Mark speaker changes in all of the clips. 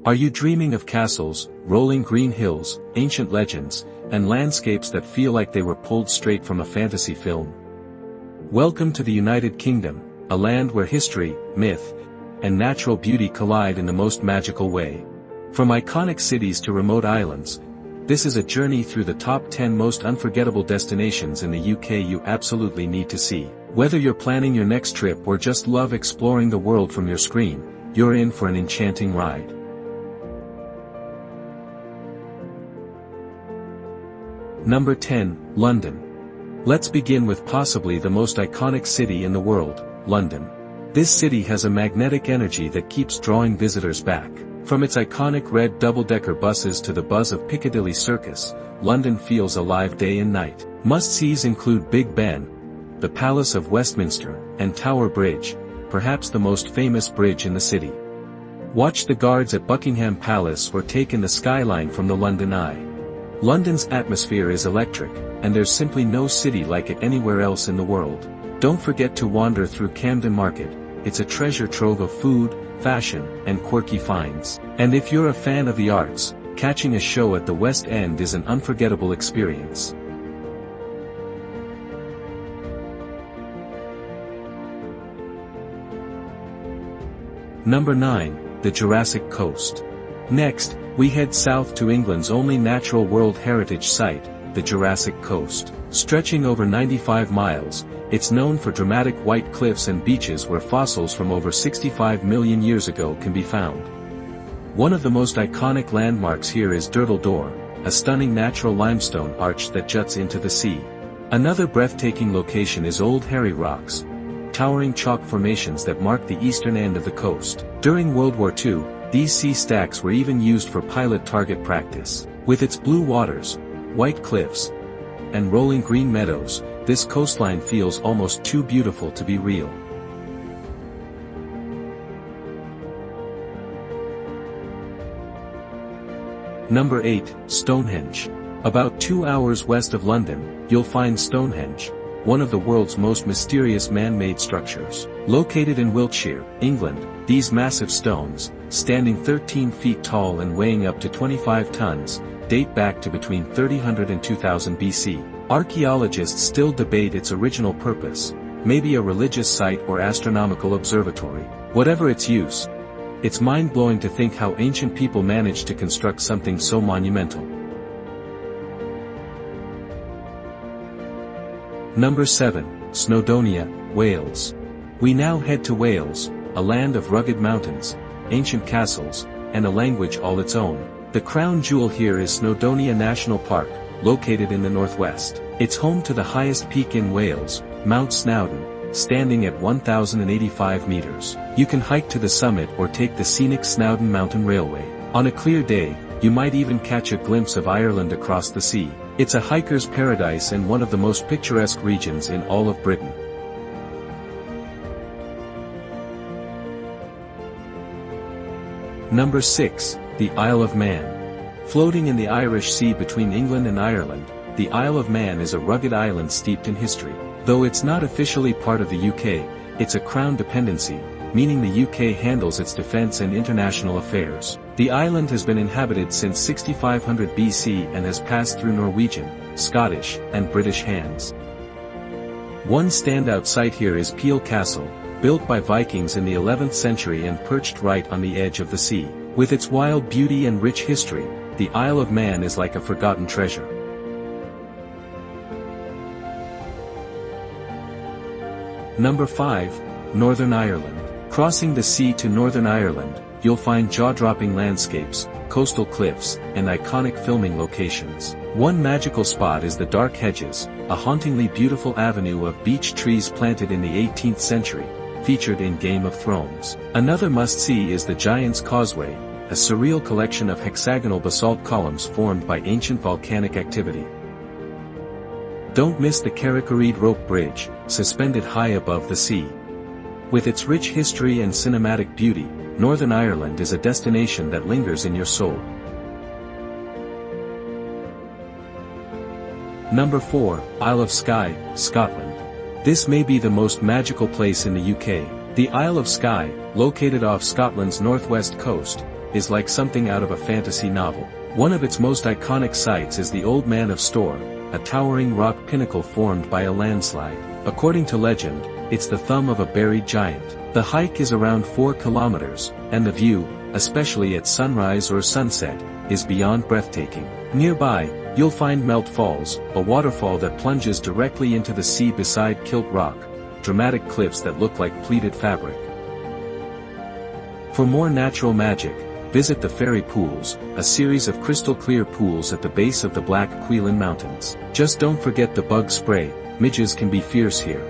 Speaker 1: Are you dreaming of castles, rolling green hills, ancient legends, and landscapes that feel like they were pulled straight from a fantasy film? Welcome to the United Kingdom, a land where history, myth, and natural beauty collide in the most magical way. From iconic cities to remote islands, this is a journey through the top 10 most unforgettable destinations in the UK you absolutely need to see. Whether you're planning your next trip or just love exploring the world from your screen, you're in for an enchanting ride. Number 10, London. Let's begin with possibly the most iconic city in the world, London. This city has a magnetic energy that keeps drawing visitors back. From its iconic red double-decker buses to the buzz of Piccadilly Circus, London feels alive day and night. Must-sees include Big Ben, the Palace of Westminster, and Tower Bridge, perhaps the most famous bridge in the city. Watch the guards at Buckingham Palace or take in the skyline from the London Eye. London's atmosphere is electric, and there's simply no city like it anywhere else in the world. Don't forget to wander through Camden Market. It's a treasure trove of food, fashion, and quirky finds. And if you're a fan of the arts, catching a show at the West End is an unforgettable experience. Number 9, the Jurassic Coast. Next, we head south to England's only natural World Heritage Site, the Jurassic Coast. Stretching over 95 miles, it's known for dramatic white cliffs and beaches where fossils from over 65 million years ago can be found. One of the most iconic landmarks here is Durdle, a stunning natural limestone arch that juts into the sea. Another breathtaking location is Old Harry Rocks, towering chalk formations that mark the eastern end of the coast. During World War II, these sea stacks were even used for pilot target practice. With its blue waters, white cliffs, and rolling green meadows, this coastline feels almost too beautiful to be real. Number 8, Stonehenge. About 2 hours west of London, you'll find Stonehenge, one of the world's most mysterious man-made structures. Located in Wiltshire, England, these massive stones, standing 13 feet tall and weighing up to 25 tons, date back to between 300 and 2000 BC. Archaeologists still debate its original purpose, maybe a religious site or astronomical observatory. Whatever its use, it's mind-blowing to think how ancient people managed to construct something so monumental. Number 7, Snowdonia, Wales. We now head to Wales, a land of rugged mountains, ancient castles, and a language all its own. The crown jewel here is Snowdonia National Park, located in the northwest. It's home to the highest peak in Wales, Mount Snowdon, standing at 1,085 meters. You can hike to the summit or take the scenic Snowdon Mountain Railway. On a clear day, you might even catch a glimpse of Ireland across the sea. It's a hiker's paradise and one of the most picturesque regions in all of Britain. Number 6, the Isle of Man. Floating in the Irish Sea between England and Ireland, the Isle of Man is a rugged island steeped in history. Though it's not officially part of the UK, it's a crown dependency, meaning the UK handles its defence and international affairs. The island has been inhabited since 6500 BC and has passed through Norwegian, Scottish, and British hands. One standout site here is Peel Castle, built by Vikings in the 11th century and perched right on the edge of the sea. With its wild beauty and rich history, the Isle of Man is like a forgotten treasure. Number 5, Northern Ireland. Crossing the sea to Northern Ireland, you'll find jaw-dropping landscapes, coastal cliffs, and iconic filming locations. One magical spot is the Dark Hedges, a hauntingly beautiful avenue of beech trees planted in the 18th century, featured in Game of Thrones. Another must-see is the Giant's Causeway, a surreal collection of hexagonal basalt columns formed by ancient volcanic activity. Don't miss the Carrick-a-Rede Bridge, suspended high above the sea. With its rich history and cinematic beauty, Northern Ireland is a destination that lingers in your soul. Number 4, Isle of Skye, Scotland. This may be the most magical place in the UK. The Isle of Skye, located off Scotland's northwest coast, is like something out of a fantasy novel. One of its most iconic sites is the Old Man of Storr, a towering rock pinnacle formed by a landslide. According to legend, it's the thumb of a buried giant. The hike is around 4 kilometers, and the view, especially at sunrise or sunset, is beyond breathtaking. Nearby, you'll find Mealt Falls, a waterfall that plunges directly into the sea beside Kilt Rock, dramatic cliffs that look like pleated fabric. For more natural magic, visit the Fairy Pools, a series of crystal-clear pools at the base of the Black Eilean Mountains. Just don't forget the bug spray, midges can be fierce here.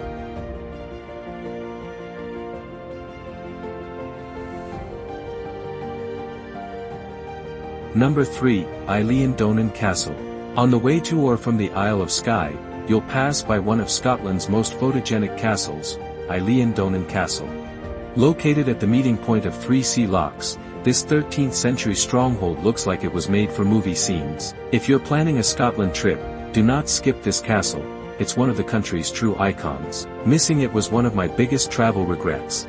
Speaker 1: Number 3, Eilean Donan Castle. On the way to or from the Isle of Skye, you'll pass by one of Scotland's most photogenic castles, Eilean Donan Castle. Located at the meeting point of 3 sea locks, this 13th century stronghold looks like it was made for movie scenes. If you're planning a Scotland trip, do not skip this castle, it's one of the country's true icons. Missing it was one of my biggest travel regrets.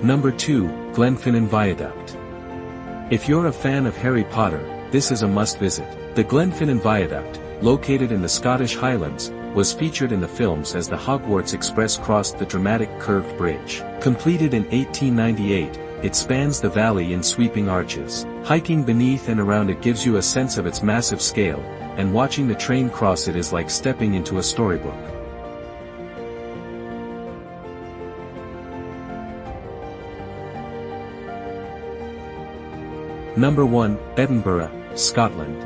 Speaker 1: Number 2, Glenfinnan Viaduct. If you're a fan of Harry Potter, this is a must-visit. The Glenfinnan Viaduct, located in the Scottish Highlands, was featured in the films as the Hogwarts Express crossed the dramatic curved bridge. Completed in 1898, it spans the valley in sweeping arches. Hiking beneath and around it gives you a sense of its massive scale, and watching the train cross it is like stepping into a storybook. Number 1, Edinburgh, Scotland.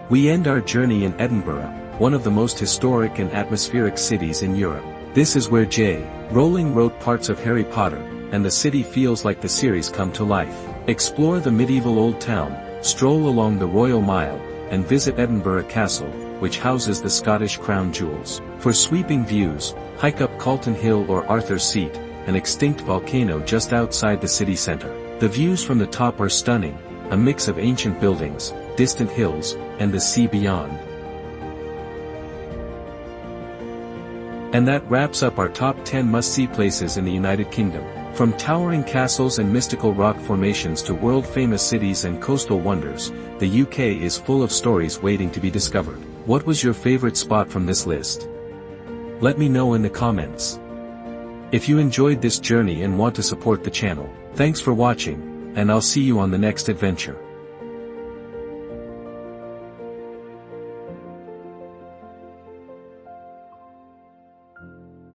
Speaker 1: We end our journey in Edinburgh, one of the most historic and atmospheric cities in Europe. This is where J. Rowling wrote parts of Harry Potter, and the city feels like the series come to life. Explore the medieval old town, stroll along the Royal Mile, and visit Edinburgh Castle, which houses the Scottish crown jewels. For sweeping views, hike up Calton Hill or Arthur's Seat, an extinct volcano just outside the city centre. The views from the top are stunning, a mix of ancient buildings, distant hills, and the sea beyond. And that wraps up our top 10 must-see places in the United Kingdom. From towering castles and mystical rock formations to world-famous cities and coastal wonders, the UK is full of stories waiting to be discovered. What was your favorite spot from this list? Let me know in the comments. If you enjoyed this journey and want to support the channel, thanks for watching, and I'll see you on the next adventure.